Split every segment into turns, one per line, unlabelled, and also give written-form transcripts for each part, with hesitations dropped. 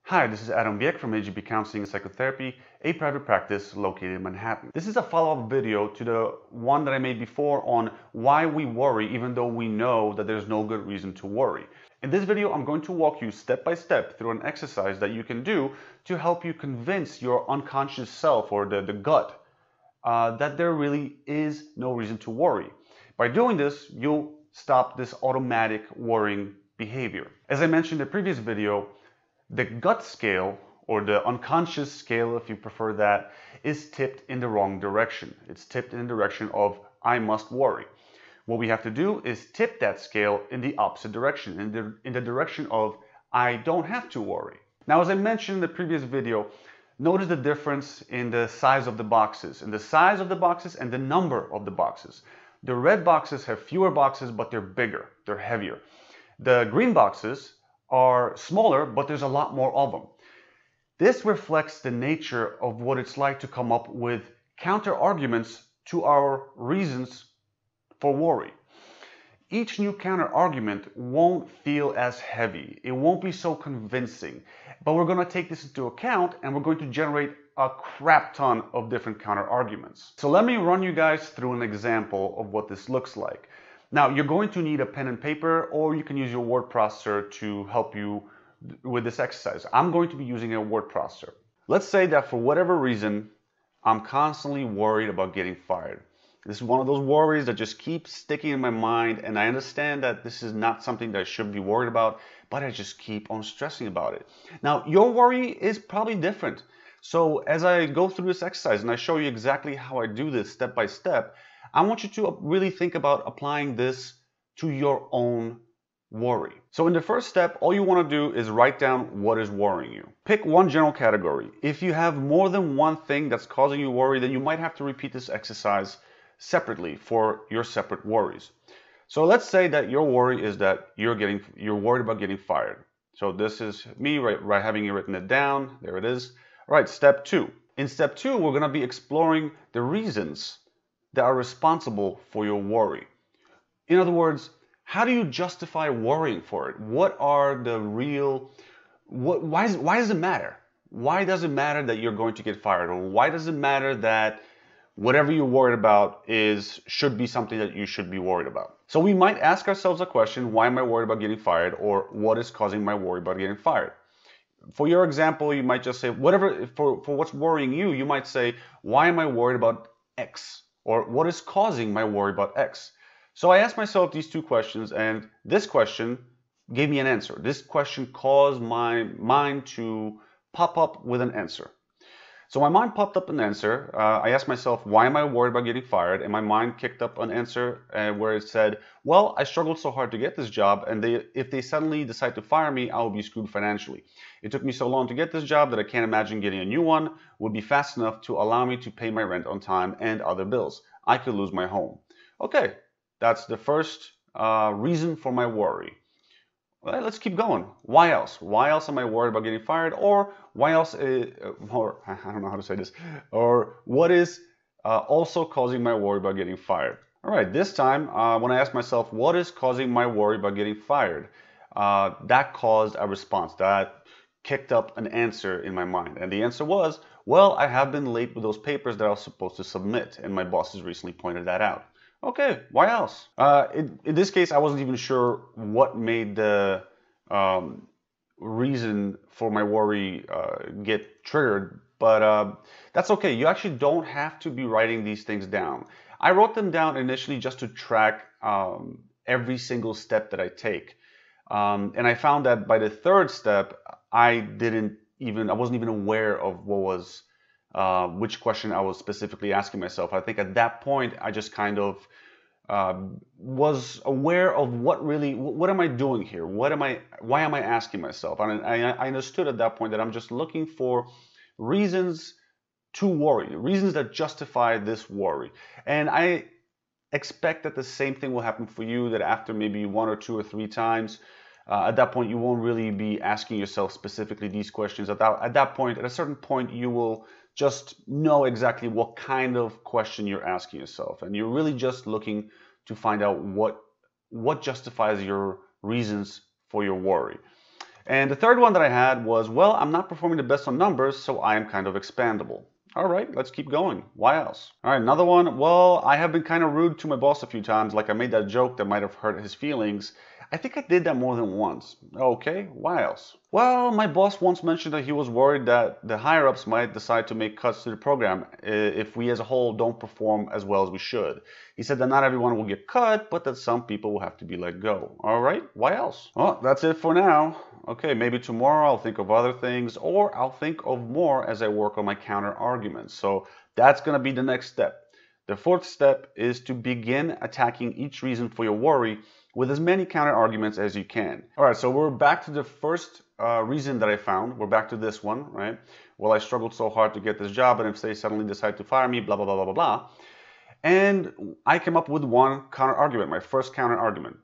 Hi, this is Adam Biek from AGB Counseling and Psychotherapy, a private practice located in Manhattan. This is a follow-up video to the one that I made before on why we worry even though we know that there's no good reason to worry. In this video, I'm going to walk you step by step through an exercise that you can do to help you convince your unconscious self or the gut that there really is no reason to worry. By doing this, you'll stop this automatic worrying behavior. As I mentioned in the previous video, the gut scale, or the unconscious scale if you prefer that, is tipped in the wrong direction. It's tipped in the direction of I must worry. What we have to do is tip that scale in the opposite direction, in the direction of I don't have to worry. Now, as I mentioned in the previous video, notice the difference in the size of the boxes, and the number of the boxes. The red boxes have fewer boxes, but they're bigger, they're heavier. The green boxes are smaller, but there's a lot more of them. This reflects the nature of what it's like to come up with counter arguments to our reasons for worry. Each new counter argument won't feel as heavy. It won't be so convincing, but we're going to take this into account and we're going to generate a crap ton of different counter arguments. So let me run you guys through an example of what this looks like. Now, you're going to need a pen and paper, or you can use your word processor to help you with this exercise. I'm going to be using a word processor. Let's say that for whatever reason, I'm constantly worried about getting fired. This is one of those worries that just keeps sticking in my mind, and I understand that this is not something that I should be worried about, but I just keep on stressing about it. Now, your worry is probably different. So as I go through this exercise and I show you exactly how I do this step by step, I want you to really think about applying this to your own worry. So in the first step, all you want to do is write down what is worrying you. Pick one general category. If you have more than one thing that's causing you worry, then you might have to repeat this exercise separately for your separate worries. So let's say that your worry is that you're worried about getting fired. So this is me having written it down. There it is. All right, step two. In step two, we're going to be exploring the reasons that are responsible for your worry. In other words, how do you justify worrying for it? What are the real, why does it matter? Why does it matter that you're going to get fired? Or why does it matter that whatever you're worried about should be something that you should be worried about? So we might ask ourselves a question, why am I worried about getting fired? Or what is causing my worry about getting fired? For your example, you might just say, for what's worrying you, you might say, why am I worried about X? Or what is causing my worry about X? So I asked myself these two questions, and this question gave me an answer. This question caused my mind to pop up with an answer. So my mind popped up an answer. I asked myself, why am I worried about getting fired? And my mind kicked up an answer where it said, well, I struggled so hard to get this job, and if they suddenly decide to fire me, I will be screwed financially. It took me so long to get this job that I can't imagine getting a new one would be fast enough to allow me to pay my rent on time and other bills. I could lose my home. Okay, that's the first reason for my worry. Well, let's keep going. Why else? Why else am I worried about getting fired? Or why else, or I don't know how to say this, or what is also causing my worry about getting fired? All right, this time when I ask myself, what is causing my worry about getting fired? That caused a response. That kicked up an answer in my mind. And the answer was, well, I have been late with those papers that I was supposed to submit, and my boss has recently pointed that out. Okay, why else? In this case, I wasn't even sure what made the reason for my worry get triggered, but that's okay. You actually don't have to be writing these things down. I wrote them down initially just to track every single step that I take. And I found that by the third step, I wasn't even aware of which question I was specifically asking myself. I think at that point, I just kind of was aware of what am I doing here? Why am I asking myself? And I understood at that point that I'm just looking for reasons to worry, reasons that justify this worry. And I expect that the same thing will happen for you, that after maybe one or two or three times, at that point, you won't really be asking yourself specifically these questions. At that point, at a certain point, you will just know exactly what kind of question you're asking yourself. And you're really just looking to find out what justifies your reasons for your worry. And the third one that I had was, well, I'm not performing the best on numbers, so I am kind of expandable. All right, let's keep going. Why else? All right, another one. Well, I have been kind of rude to my boss a few times. Like I made that joke that might have hurt his feelings. I think I did that more than once. Okay, why else? Well, my boss once mentioned that he was worried that the higher-ups might decide to make cuts to the program if we as a whole don't perform as well as we should. He said that not everyone will get cut, but that some people will have to be let go. All right, why else? Well, that's it for now. Okay, maybe tomorrow I'll think of other things, or I'll think of more as I work on my counter arguments. So that's going to be the next step. The fourth step is to begin attacking each reason for your worry with as many counter arguments as you can. All right, so we're back to the first reason that I found. We're back to this one, right? Well, I struggled so hard to get this job, and if they suddenly decide to fire me, blah, blah, blah, blah, blah, blah. And I came up with one counter argument, my first counter argument.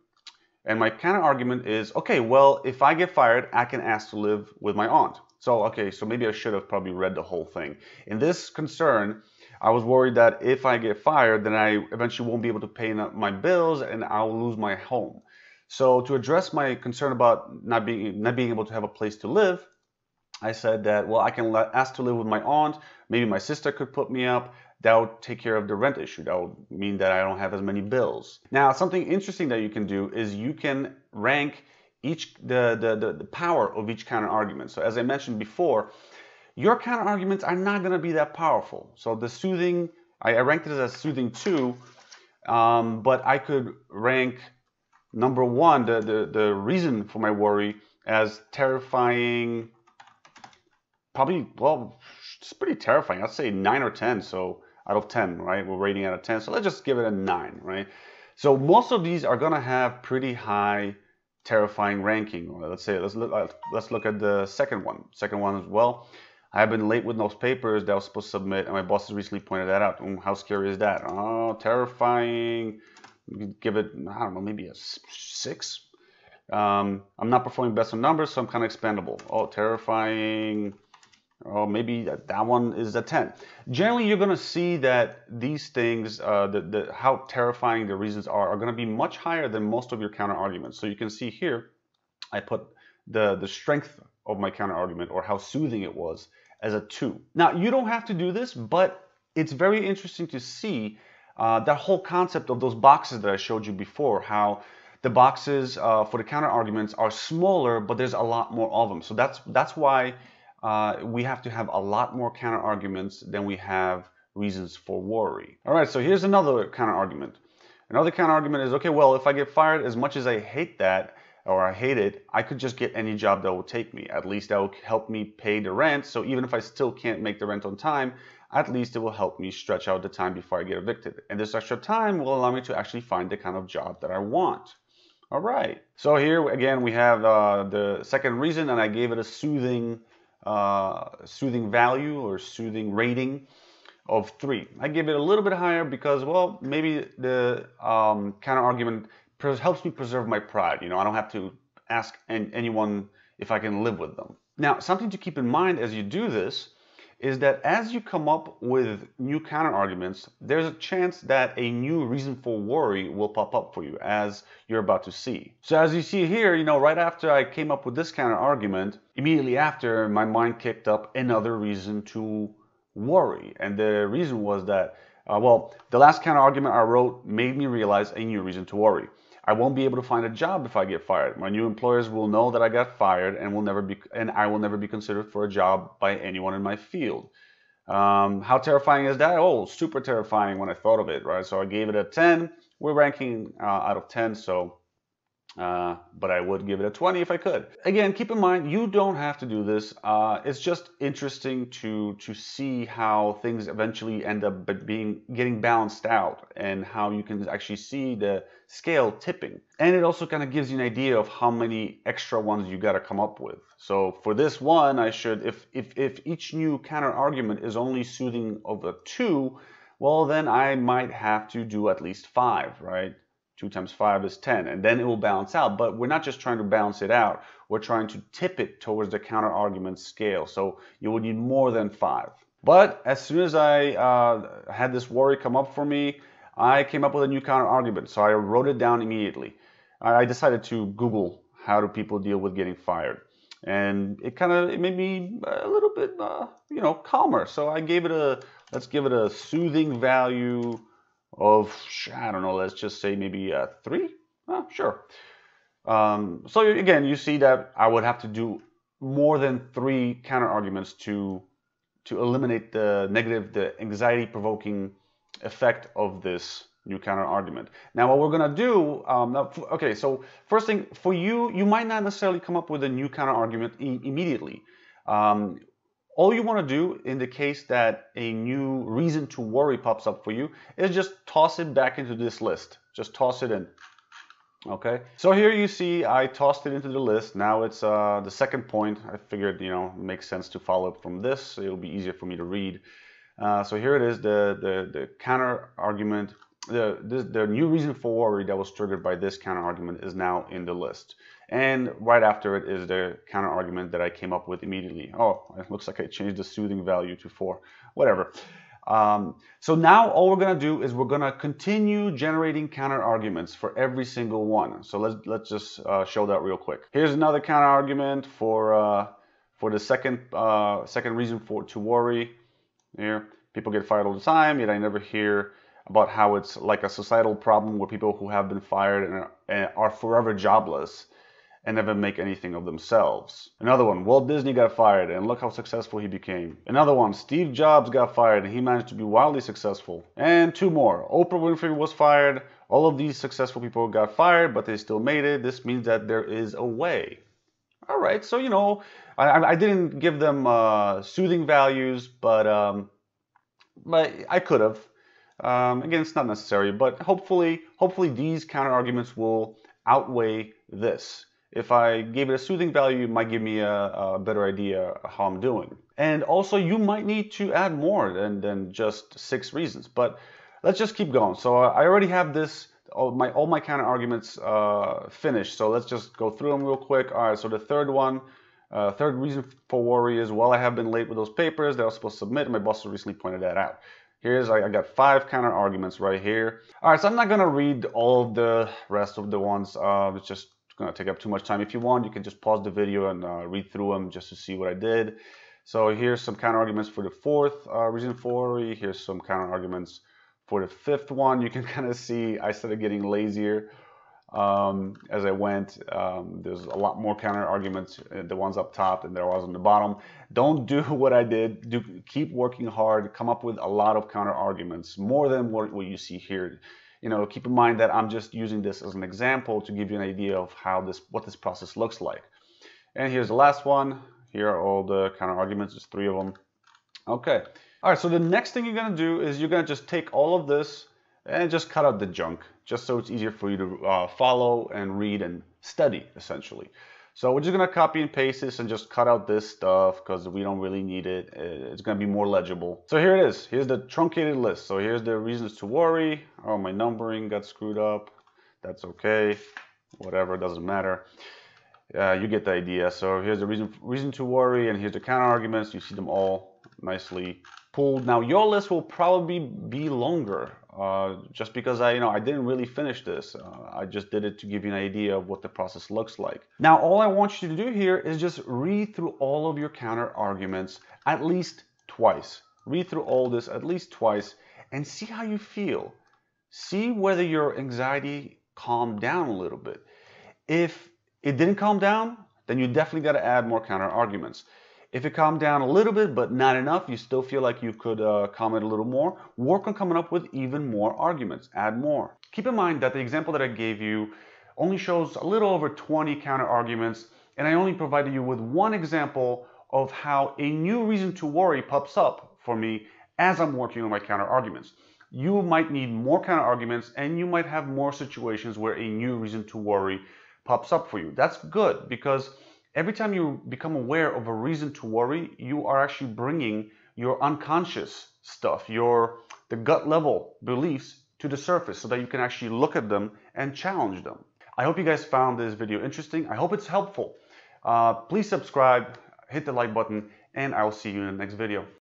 And my counter argument is, okay, well, if I get fired, I can ask to live with my aunt. So, okay, so maybe I should have probably read the whole thing. In this concern, I was worried that if I get fired, then I eventually won't be able to pay my bills and I'll lose my home. So to address my concern about not being able to have a place to live, I said that, well, I can ask to live with my aunt. Maybe my sister could put me up. That would take care of the rent issue. That would mean that I don't have as many bills. Now, something interesting that you can do is you can rank the power of each counter argument. So as I mentioned before, your counter arguments are not going to be that powerful. So the soothing, I ranked it as soothing 2, but I could rank number 1, the reason for my worry, as terrifying. Probably, well, it's pretty terrifying. I'd say 9 or 10. So out of 10, right? We're rating out of 10. So let's just give it a 9, right? So most of these are going to have pretty high terrifying ranking. Let's look at the second one. Second one as well. I have been late with those papers that I was supposed to submit, and my boss has recently pointed that out. How scary is that? Oh, terrifying. Give it, I don't know, maybe a 6. I'm not performing best on numbers, so I'm kind of expendable. Oh, terrifying. Oh, maybe that one is a 10. Generally, you're going to see that these things, how terrifying the reasons are going to be much higher than most of your counter arguments. So you can see here, I put the strength of my counter argument, or how soothing it was, as a 2. Now, you don't have to do this, but it's very interesting to see that whole concept of those boxes that I showed you before, how the boxes for the counter arguments are smaller, but there's a lot more of them. So that's why we have to have a lot more counter arguments than we have reasons for worry. All right, so here's another counter argument. Another counter argument is, okay, well, if I get fired, as much as I hate that, or I hate it, I could just get any job that will take me. At least that will help me pay the rent. So even if I still can't make the rent on time, at least it will help me stretch out the time before I get evicted. And this extra time will allow me to actually find the kind of job that I want. All right. So here again, we have the second reason, and I gave it a soothing value, or soothing rating of 3. I give it a little bit higher because, well, maybe the counter argument helps me preserve my pride. You know, I don't have to ask anyone if I can live with them. Now, something to keep in mind as you do this is that as you come up with new counter arguments, there's a chance that a new reason for worry will pop up for you, as you're about to see. So as you see here, you know, right after I came up with this counter argument, immediately after, my mind kicked up another reason to worry. And the reason was that, well, the last counter argument I wrote made me realize a new reason to worry. I won't be able to find a job if I get fired. My new employers will know that I got fired, and I will never be considered for a job by anyone in my field. How terrifying is that? Oh, super terrifying when I thought of it, right? So I gave it a 10. We're ranking out of 10, so but I would give it a 20 if I could. Again, keep in mind, you don't have to do this. It's just interesting to see how things eventually end up getting balanced out, and how you can actually see the scale tipping. And it also kind of gives you an idea of how many extra ones you got to come up with. So for this one, I should, if each new counter argument is only soothing of a 2, well, then I might have to do at least 5, right? 2 times 5 is 10, and then it will balance out. But we're not just trying to balance it out. We're trying to tip it towards the counter argument scale. So you would need more than 5. But as soon as I had this worry come up for me, I came up with a new counter argument. So I wrote it down immediately. I decided to Google how do people deal with getting fired. and it made me a little bit, calmer. So I gave it let's give it a soothing value of, I don't know, let's just say maybe a 3. Sure. So again, you see that I would have to do more than 3 counter arguments to eliminate the anxiety-provoking effect of this new counter argument. Now, what we're gonna do, okay, so first thing, for you might not necessarily come up with a new counter argument immediately. All you wanna do in the case that a new reason to worry pops up for you is just toss it back into this list. Just toss it in. Okay, so here you see I tossed it into the list. Now it's the second point. I figured, it makes sense to follow up from this, so it'll be easier for me to read. So here it is, the counter argument, the new reason for worry that was triggered by this counter argument is now in the list. And right after it is the counter argument that I came up with immediately. Oh, it looks like I changed the soothing value to 4, whatever. So now all we're going to do is we're going to continue generating counter arguments for every single one. So let's just show that real quick. Here's another counter argument for the second reason to worry. Here, people get fired all the time, yet I never hear about how it's like a societal problem where people who have been fired and are forever jobless and never make anything of themselves. Another one, Walt Disney got fired and look how successful he became. Another one, Steve Jobs got fired and he managed to be wildly successful. And 2 more, Oprah Winfrey was fired. All of these successful people got fired, but they still made it. This means that there is a way. All right, so I didn't give them soothing values, but I could have. Again, it's not necessary, but hopefully these counter arguments will outweigh this. If I gave it a soothing value, it might give me a better idea of how I'm doing. And also, you might need to add more than just 6 reasons. But let's just keep going. So I already have all my counter arguments finished. So let's just go through them real quick. All right. So the third one, third reason for worry is, well, I have been late with those papers that I was supposed to submit. And my boss recently pointed that out. I got 5 counter arguments right here. All right. So I'm not gonna read all of the rest of the ones. It's just going to take up too much time. If you want, you can just pause the video and read through them just to see what I did. So here's some counter arguments for the 4th reason for worry. Here's some counter arguments for the 5th one. You can kind of see I started getting lazier as I went. There's a lot more counter arguments, the ones up top, than there was on the bottom. Don't do what I did. Keep working hard. Come up with a lot of counter arguments, more than what you see here. Keep in mind that I'm just using this as an example to give you an idea of what this process looks like. And here's the last one. Here are all the counter arguments. There's 3 of them. Okay. All right. So the next thing you're going to do is you're going to just take all of this and just cut out the junk, just so it's easier for you to follow and read and study, essentially. So we're just going to copy and paste this and just cut out this stuff because we don't really need it. It's going to be more legible. So here it is. Here's the truncated list. So here's the reasons to worry. Oh, my numbering got screwed up. That's okay. Whatever, doesn't matter. You get the idea. So here's the reason to worry, and here's the counter arguments. You see them all nicely pulled. Now your list will probably be longer, just because I didn't really finish this. I just did it to give you an idea of what the process looks like. Now all I want you to do here is just read through all of your counter arguments at least twice. Read through all this at least twice and see how you feel. See whether your anxiety calmed down a little bit. If it didn't calm down, then you definitely got to add more counter arguments. If it calmed down a little bit, but not enough, you still feel like you could calm it a little more, work on coming up with even more arguments. Add more. Keep in mind that the example that I gave you only shows a little over 20 counter arguments, and I only provided you with one example of how a new reason to worry pops up for me as I'm working on my counter arguments. You might need more counter arguments, and you might have more situations where a new reason to worry pops up for you. That's good, because every time you become aware of a reason to worry, you are actually bringing your unconscious stuff, the gut level beliefs to the surface so that you can actually look at them and challenge them. I hope you guys found this video interesting. I hope it's helpful. Please subscribe, hit the like button, and I'll see you in the next video.